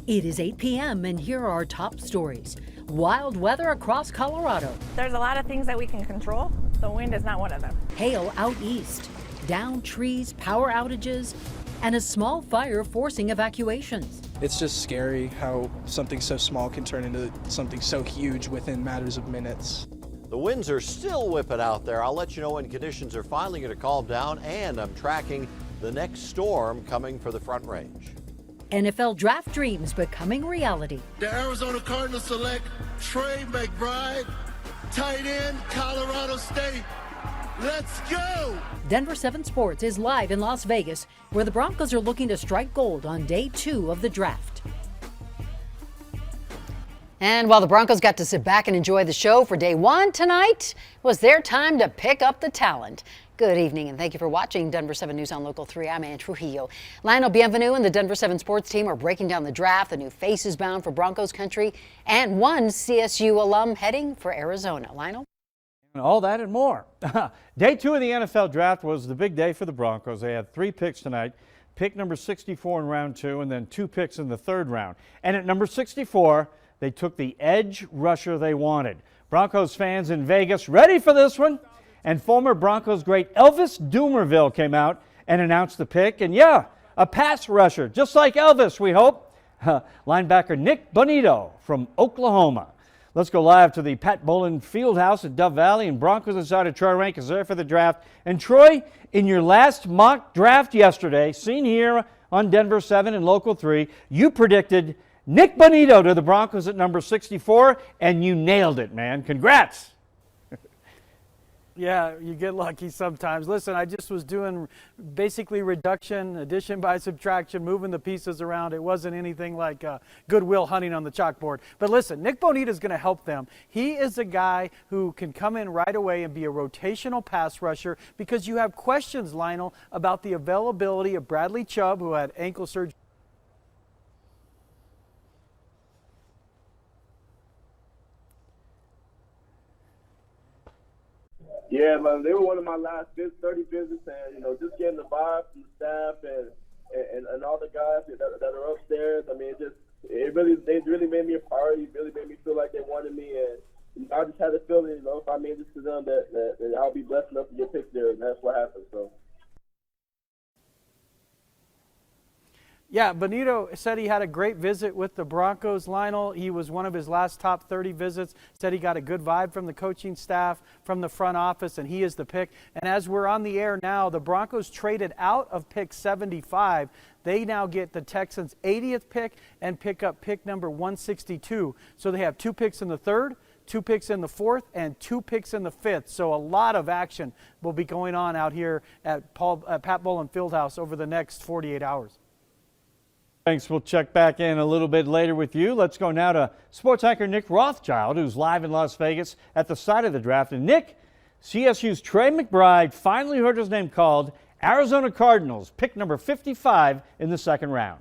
It is 8 p.m. and here are our top stories. Wild weather across Colorado. There's a lot of things that we can control. The wind is not one of them. Hail out east, downed trees, power outages, and a small fire forcing evacuations. It's just scary how something so small can turn into something so huge within matters of minutes. The winds are still whipping out there. I'll let you know when conditions are finally going to calm down, and I'm tracking the next storm coming for the Front Range. NFL draft dreams becoming reality. The Arizona Cardinals select Trey McBride, tight end, Colorado State. Let's go! Denver 7 Sports is live in Las Vegas, where the Broncos are looking to strike gold on day 2 of the draft. And while the Broncos got to sit back and enjoy the show for day 1 tonight, it was their time to pick up the talent. Good evening and thank you for watching Denver 7 News on Local 3. I'm Ann Trujillo. Lionel Bienvenu and the Denver 7 Sports team are breaking down the draft, the new faces bound for Broncos country, and one CSU alum heading for Arizona. Lionel? All that and more. Day 2 of the NFL draft was the big day for the Broncos. They had 3 picks tonight. Pick number 64 in round 2 and then 2 picks in the 3rd round. And at number 64, they took the edge rusher they wanted. Broncos fans in Vegas ready for this one? And former Broncos great Elvis Dumervil came out and announced the pick. And yeah, a pass rusher, just like Elvis, we hope. Linebacker Nick Bonito from Oklahoma. Let's go live to the Pat Bolin Fieldhouse at Dove Valley, and Broncos insider Troy Rank is there for the draft. And Troy, in your last mock draft yesterday, seen here on Denver 7 and Local 3, you predicted Nick Bonito to the Broncos at number 64, and you nailed it, man. Congrats. Yeah, you get lucky sometimes. Listen, I just was doing basically reduction, addition by subtraction, moving the pieces around. It wasn't anything like Goodwill Hunting on the chalkboard. But listen, Nick Bonito is going to help them. He is a guy who can come in right away and be a rotational pass rusher because you have questions, Lionel, about the availability of Bradley Chubb, who had ankle surgery. Yeah, man, they were one of my last 30 visits, and just getting the vibe from the staff and all the guys that are upstairs. I mean, they really made me a priority. It really made me feel like they wanted me, and I just had a feeling, if I made this to them, that I'll be blessed enough to get picked there, and that's what happened. So. Yeah, Bonito said he had a great visit with the Broncos, Lionel. He was one of his last top 30 visits, said he got a good vibe from the coaching staff, from the front office, and he is the pick. And as we're on the air now, the Broncos traded out of pick 75. They now get the Texans' 80th pick and pick up pick number 162. So they have 2 picks in the 3rd, 2 picks in the 4th, and 2 picks in the 5th. So a lot of action will be going on out here at Pat Bolin Fieldhouse over the next 48 hours. Thanks. We'll check back in a little bit later with you. Let's go now to sports anchor Nick Rothschild, who's live in Las Vegas at the site of the draft. And Nick, CSU's Trey McBride finally heard his name called. Arizona Cardinals, pick number 55 in the 2nd round.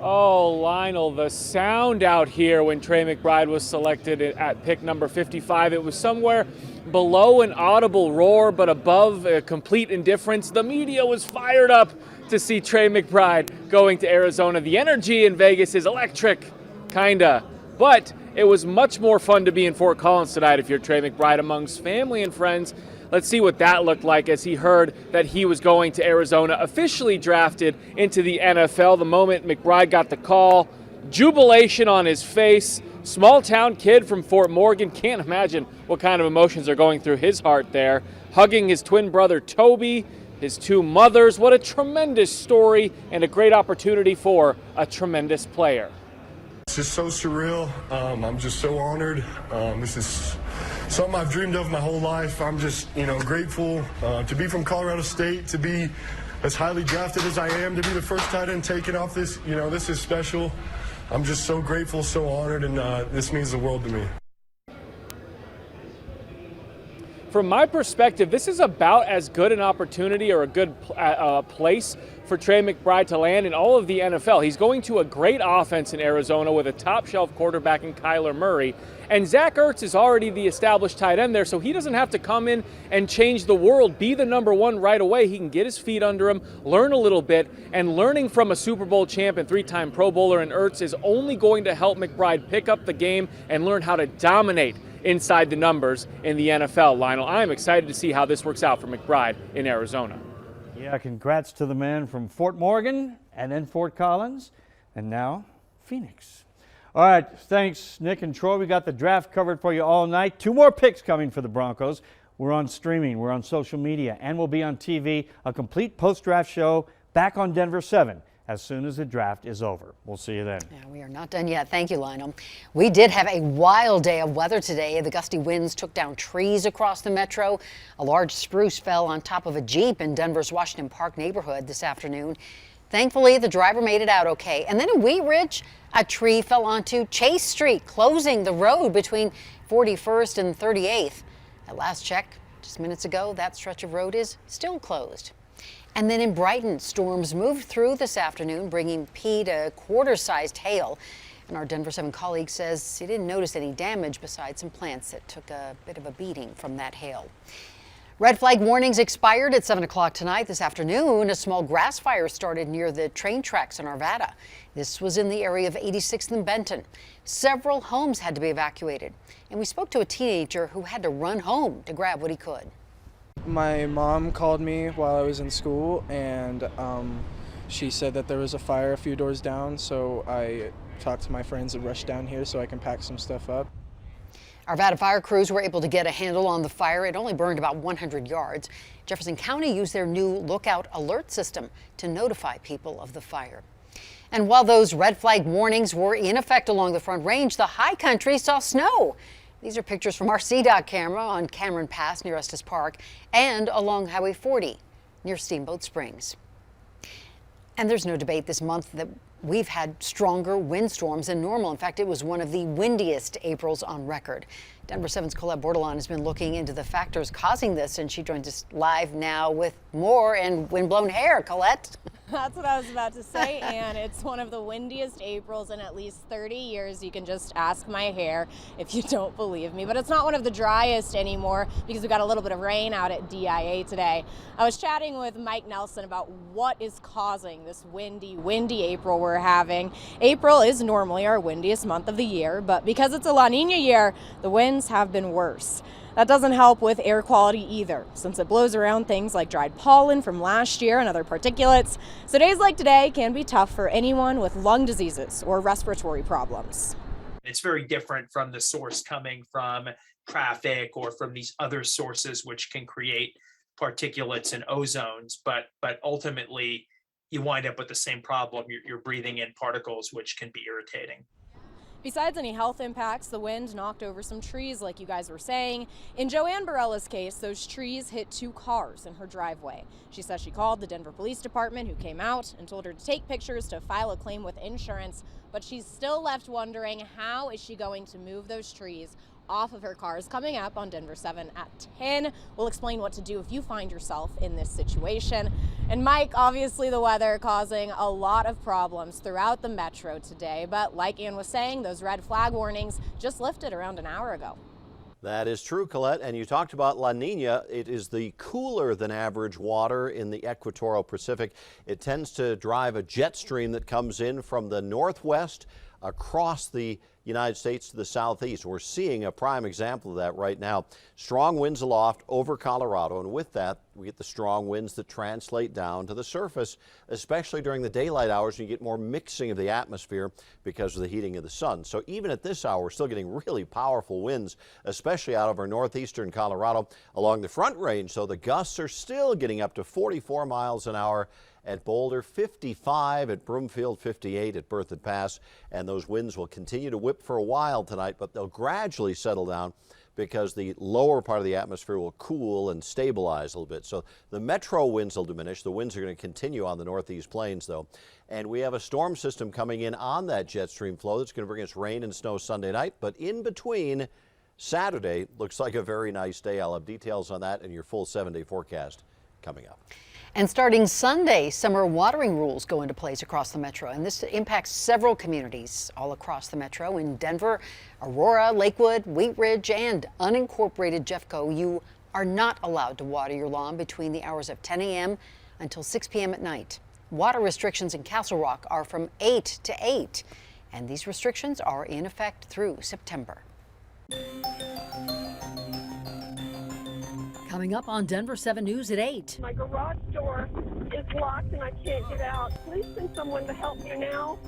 Oh, Lionel, the sound out here when Trey McBride was selected at pick number 55. It was somewhere below an audible roar, but above a complete indifference. The media was fired up to see Trey McBride going to Arizona. The energy in Vegas is electric, kinda. But it was much more fun to be in Fort Collins tonight if you're Trey McBride amongst family and friends. Let's see what that looked like as he heard that he was going to Arizona, officially drafted into the NFL. The moment McBride got the call, jubilation on his face. Small town kid from Fort Morgan, can't imagine what kind of emotions are going through his heart there. Hugging his twin brother Toby, his 2 mothers. What a tremendous story and a great opportunity for a tremendous player. It's just so surreal. I'm just so honored. This is something I've dreamed of my whole life. I'm just, grateful to be from Colorado State, to be as highly drafted as I am, to be the first tight end taken off this. This is special. I'm just so grateful, so honored, and this means the world to me. from my perspective, this is about as good an opportunity or a good place for Trey McBride to land in all of the NFL. He's going to a great offense in Arizona with a top-shelf quarterback in Kyler Murray. And Zach Ertz is already the established tight end there, so he doesn't have to come in and change the world, be the number one right away. He can get his feet under him, learn a little bit, and learning from a Super Bowl champ and three-time Pro Bowler in Ertz is only going to help McBride pick up the game and learn how to dominate inside the numbers in the NFL. Lionel, I'm excited to see how this works out for McBride in Arizona. Yeah, congrats to the man from Fort Morgan and then Fort Collins and now Phoenix. All right, thanks, Nick and Troy. We got the draft covered for you all night. 2 more picks coming for the Broncos. We're on streaming, we're on social media, and we'll be on TV. A complete post-draft show back on Denver 7 as soon as the draft is over. We'll see you then. Yeah, we are not done yet. Thank you, Lionel. We did have a wild day of weather today. The gusty winds took down trees across the metro. A large spruce fell on top of a Jeep in Denver's Washington Park neighborhood this afternoon. Thankfully, the driver made it out okay. And then in Wheat Ridge, a tree fell onto Chase Street, closing the road between 41st and 38th. At last check, just minutes ago, that stretch of road is still closed. And then in Brighton, storms moved through this afternoon, bringing Pete a quarter-sized hail. And our Denver 7 colleague says he didn't notice any damage besides some plants that took a bit of a beating from that hail. Red flag warnings expired at 7 o'clock tonight. This afternoon, a small grass fire started near the train tracks in Arvada. This was in the area of 86th and Benton. Several homes had to be evacuated. And we spoke to a teenager who had to run home to grab what he could. My mom called me while I was in school, and she said that there was a fire a few doors down, so I talked to my friends and rushed down here so I can pack some stuff up. Arvada fire crews were able to get a handle on the fire. It only burned about 100 yards. Jefferson County used their new lookout alert system to notify people of the fire. And while those red flag warnings were in effect along the Front Range, the high country saw snow. These are pictures from our CDOT camera on Cameron Pass near Estes Park and along Highway 40 near Steamboat Springs. And there's no debate this month that we've had stronger windstorms than normal. In fact, it was one of the windiest Aprils on record. Denver 7's Colette Bordelon has been looking into the factors causing this, and she joins us live now with more and windblown hair. Colette? That's what I was about to say, and it's one of the windiest Aprils in at least 30 years. You can just ask my hair if you don't believe me. But it's not one of the driest anymore because we got a little bit of rain out at DIA today. I was chatting with Mike Nelson about what is causing this windy April we're having. April is normally our windiest month of the year, but because it's a La Nina year, the winds have been worse. That doesn't help with air quality either, since it blows around things like dried pollen from last year and other particulates. So days like today can be tough for anyone with lung diseases or respiratory problems. It's very different from the source coming from traffic or from these other sources which can create particulates and ozones, but ultimately you wind up with the same problem. You're breathing in particles which can be irritating. Besides any health impacts, the wind knocked over some trees, like you guys were saying. In Joanne Barella's case, those trees hit 2 cars in her driveway. She says she called the Denver Police Department, who came out and told her to take pictures to file a claim with insurance, but she's still left wondering how is she going to move those trees off of her cars. Coming up on Denver 7 at 10. We'll explain what to do if you find yourself in this situation. And Mike, obviously the weather causing a lot of problems throughout the metro today, but like Ann was saying, those red flag warnings just lifted around an hour ago. That is true, Colette. And you talked about La Nina. It is the cooler than average water in the equatorial Pacific. It tends to drive a jet stream that comes in from the northwest across the United States to the southeast. We're seeing a prime example of that right now. Strong winds aloft over Colorado, and with that we get the strong winds that translate down to the surface, especially during the daylight hours. You get more mixing of the atmosphere because of the heating of the sun. So even at this hour, we're still getting really powerful winds, especially out of our northeastern Colorado along the Front Range. So the gusts are still getting up to 44 miles an hour at Boulder, 55 at Broomfield, 58 at Berthoud Pass, and those winds will continue to whip for a while tonight, but they'll gradually settle down because the lower part of the atmosphere will cool and stabilize a little bit. So the metro winds will diminish. The winds are going to continue on the northeast plains, though. And we have a storm system coming in on that jet stream flow that's going to bring us rain and snow Sunday night, but in between, Saturday looks like a very nice day. I'll have details on that in your full 7-day forecast coming up. And starting Sunday, summer watering rules go into place across the metro, and this impacts several communities all across the metro. In Denver, Aurora, Lakewood, Wheat Ridge, and unincorporated Jeffco, you are not allowed to water your lawn between the hours of 10 a.m. until 6 p.m. at night. Water restrictions in Castle Rock are from 8 to 8, and these restrictions are in effect through September. Coming up on Denver 7 News at 8. My garage door is locked and I can't get out. Please send someone to help me now.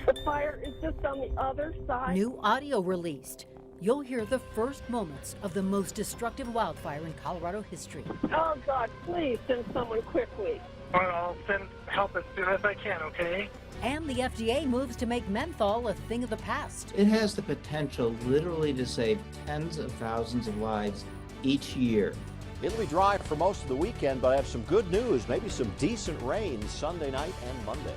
The fire is just on the other side. New audio released. You'll hear the first moments of the most destructive wildfire in Colorado history. Oh, God, please send someone quickly. I'll send help as soon as I can, okay? And the FDA moves to make menthol a thing of the past. It has the potential literally to save tens of thousands of lives each year. It'll be dry for most of the weekend, but I have some good news, maybe some decent rain Sunday night and Monday.